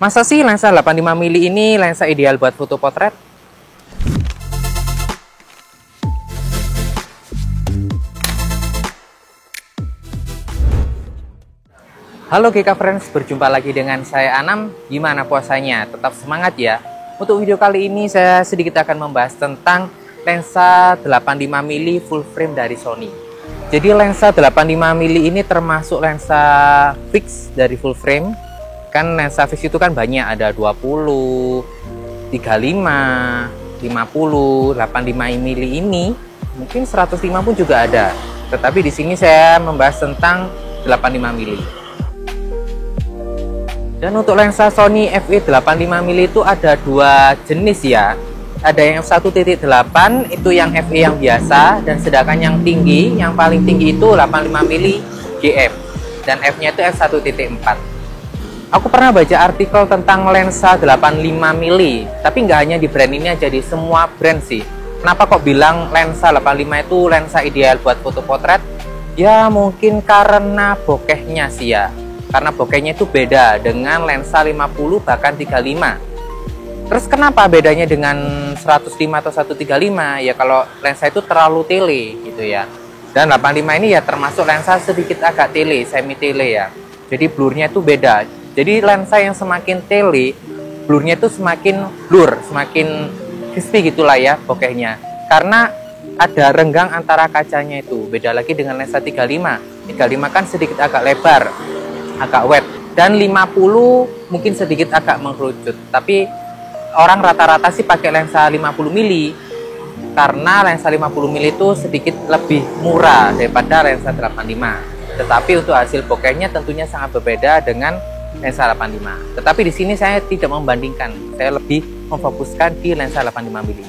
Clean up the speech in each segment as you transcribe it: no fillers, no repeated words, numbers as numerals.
Masa sih lensa 85 mili ini lensa ideal buat foto potret? Halo GK Friends, berjumpa lagi dengan saya Anam. Gimana puasanya? Tetap semangat ya. Untuk video kali ini saya sedikit akan membahas tentang lensa 85 mili full frame dari Sony. Jadi lensa 85 mili ini termasuk lensa fix dari full frame. Kan lensa fix itu kan banyak, ada 20, 35, 50, 85 mili ini, mungkin 105 pun juga ada. Tetapi di sini saya membahas tentang 85 mili. Dan untuk lensa Sony FE85 mili itu ada dua jenis ya. Ada yang f1.8 itu yang FE yang biasa, dan sedangkan yang tinggi, yang paling tinggi itu 85 mili GF, dan F-nya itu f1.4. Aku pernah baca artikel tentang lensa 85 mili, tapi nggak hanya di brand ini aja, di semua brand sih. Kenapa kok bilang lensa 85 itu lensa ideal buat foto potret? Ya mungkin karena bokehnya sih ya. Karena bokehnya itu beda dengan lensa 50 bahkan 35. Terus kenapa bedanya dengan 105 atau 135? Ya kalau lensa itu terlalu tele gitu ya. Dan 85 ini ya termasuk lensa sedikit agak tele, semi tele ya. Jadi blurnya itu beda. Jadi lensa yang semakin tele, blurnya itu semakin blur, semakin crispy gitulah ya bokehnya. Karena ada renggang antara kacanya itu. Beda lagi dengan lensa 35. 35 kan sedikit agak lebar, agak wet. Dan 50 mungkin sedikit agak mengerucut. Tapi orang rata-rata sih pakai lensa 50 mili. Karena lensa 50 mili itu sedikit lebih murah daripada lensa 85. Tetapi untuk hasil bokehnya tentunya sangat berbeda dengan lensa 85. Tetapi di sini saya tidak membandingkan, saya lebih memfokuskan di lensa 85 mili.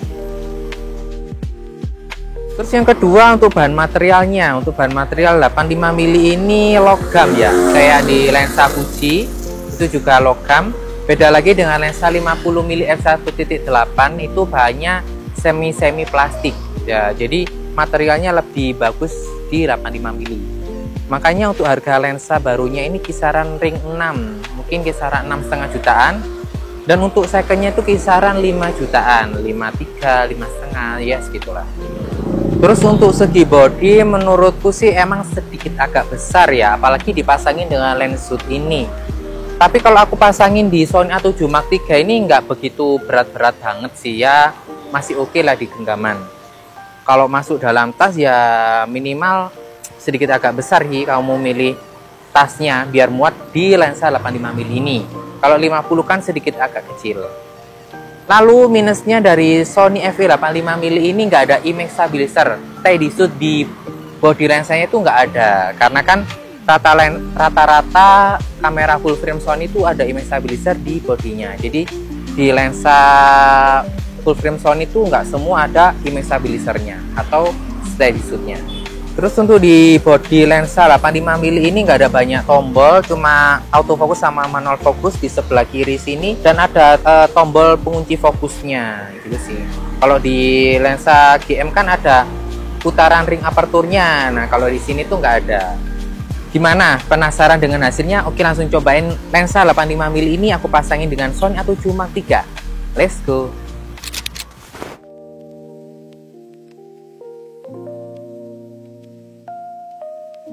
Terus yang kedua untuk bahan materialnya, untuk bahan material 85 mili ini logam ya. Kayak di lensa Fuji itu juga logam. Beda lagi dengan lensa 50 mili f1.8 itu bahannya semi plastik ya. Jadi materialnya lebih bagus di 85 mili. Makanya untuk harga lensa barunya ini kisaran ring 6, mungkin kisaran 6,5 jutaan. Dan untuk secondnya itu kisaran 5 jutaan, 53, 5,5 ya segitulah. Terus untuk segi body menurutku sih emang sedikit agak besar ya, apalagi dipasangin dengan lens zoom ini. Tapi kalau aku pasangin di Sony A7 Mark III ini nggak begitu berat-berat banget sih ya, masih oke lah di genggaman. Kalau masuk dalam tas ya minimal sedikit agak besar sih kalau mau milih tasnya biar muat di lensa 85 mili ini. Kalau 50 kan sedikit agak kecil. Lalu minusnya dari Sony FE85 mili ini nggak ada image stabilizer. Steady shoot di body lensanya itu nggak ada, karena kan rata-rata kamera full frame Sony itu ada image stabilizer di bodinya. Jadi di lensa full frame Sony itu nggak semua ada image stabilizernya atau steady shootnya. Terus untuk di body lensa 85 mili ini nggak ada banyak tombol, cuma autofocus sama manual fokus di sebelah kiri sini, dan ada tombol pengunci fokusnya gitu sih. Kalau di lensa GM kan ada putaran ring aperturnya, nah kalau di sini tuh nggak ada. Gimana? Penasaran dengan hasilnya? Oke, langsung cobain lensa 85 mili ini aku pasangin dengan Sony A7 Mark III. Let's go!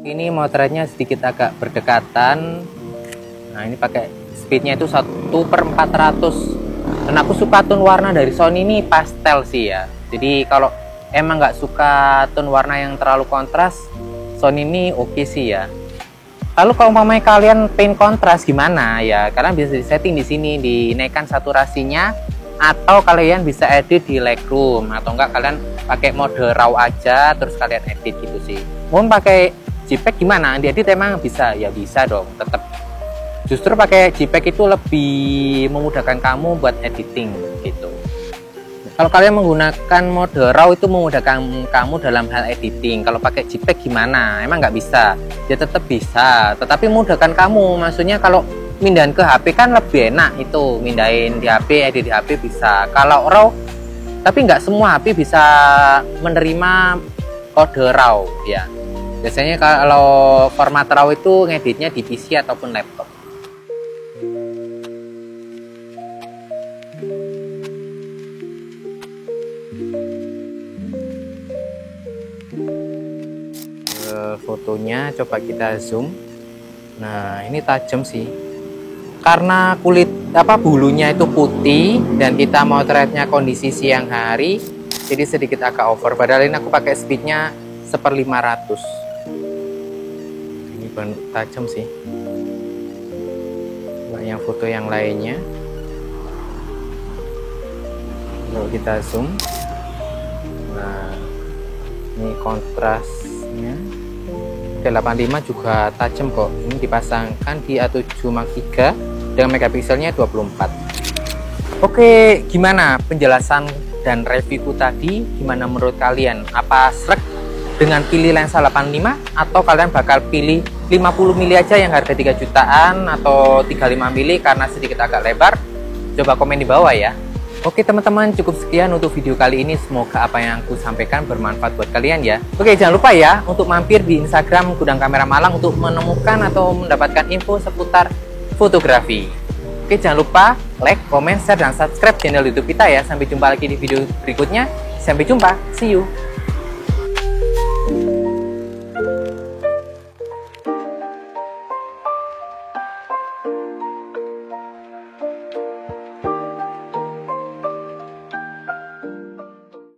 Ini motretnya sedikit agak berdekatan. Nah ini pakai speednya itu 1/400. Dan aku suka tone warna dari Sony ini pastel sih ya. Jadi kalau emang nggak suka tone warna yang terlalu kontras, Sony ini oke sih ya. Lalu kalau umpamanya kalian pengen kontras gimana ya? Kalian bisa disetting di sini, dinaikkan saturasinya, atau kalian bisa edit di Lightroom, atau enggak kalian pakai mode RAW aja terus kalian edit gitu sih. Mau pakai JPEG gimana? Diedit emang bisa? Ya bisa dong, tetap. Justru pakai JPEG itu lebih memudahkan kamu buat editing gitu. Kalau kalian menggunakan mode RAW itu memudahkan kamu dalam hal editing. Kalau pakai JPEG gimana? Emang nggak bisa? Ya tetap bisa, tetapi memudahkan kamu. Maksudnya kalau mindahin ke HP kan lebih enak itu, mindahin di HP, edit di HP bisa. Kalau RAW, tapi nggak semua HP bisa menerima kode RAW ya. Biasanya kalau format RAW itu ngeditnya di PC ataupun laptop. fotonya. Coba kita zoom. Nah, ini tajam sih. Karena kulit bulunya itu putih dan kita mau threadnya kondisi siang hari, jadi sedikit agak over. Padahal ini aku pakai speednya 1/500. Ini tajam sih. Coba yang foto yang lainnya. Kalau kita zoom, nah ini kontrasnya. D85 juga tajam kok. Ini dipasangkan di A7 Mark III dengan megapikselnya 24. Oke, gimana penjelasan dan reviewku tadi? Gimana menurut kalian? Apa srek dengan pilih lensa 85 atau kalian bakal pilih 50 mili aja yang harga 3 jutaan atau 35 mili karena sedikit agak lebar? Coba komen di bawah ya. Oke teman-teman, cukup sekian untuk video kali ini. Semoga apa yang aku sampaikan bermanfaat buat kalian ya. Oke, jangan lupa ya untuk mampir di Instagram Gudang Kamera Malang untuk menemukan atau mendapatkan info seputar fotografi. Oke, jangan lupa like, comment, share, dan subscribe channel YouTube kita ya. Sampai jumpa lagi di video berikutnya. Sampai jumpa, see you.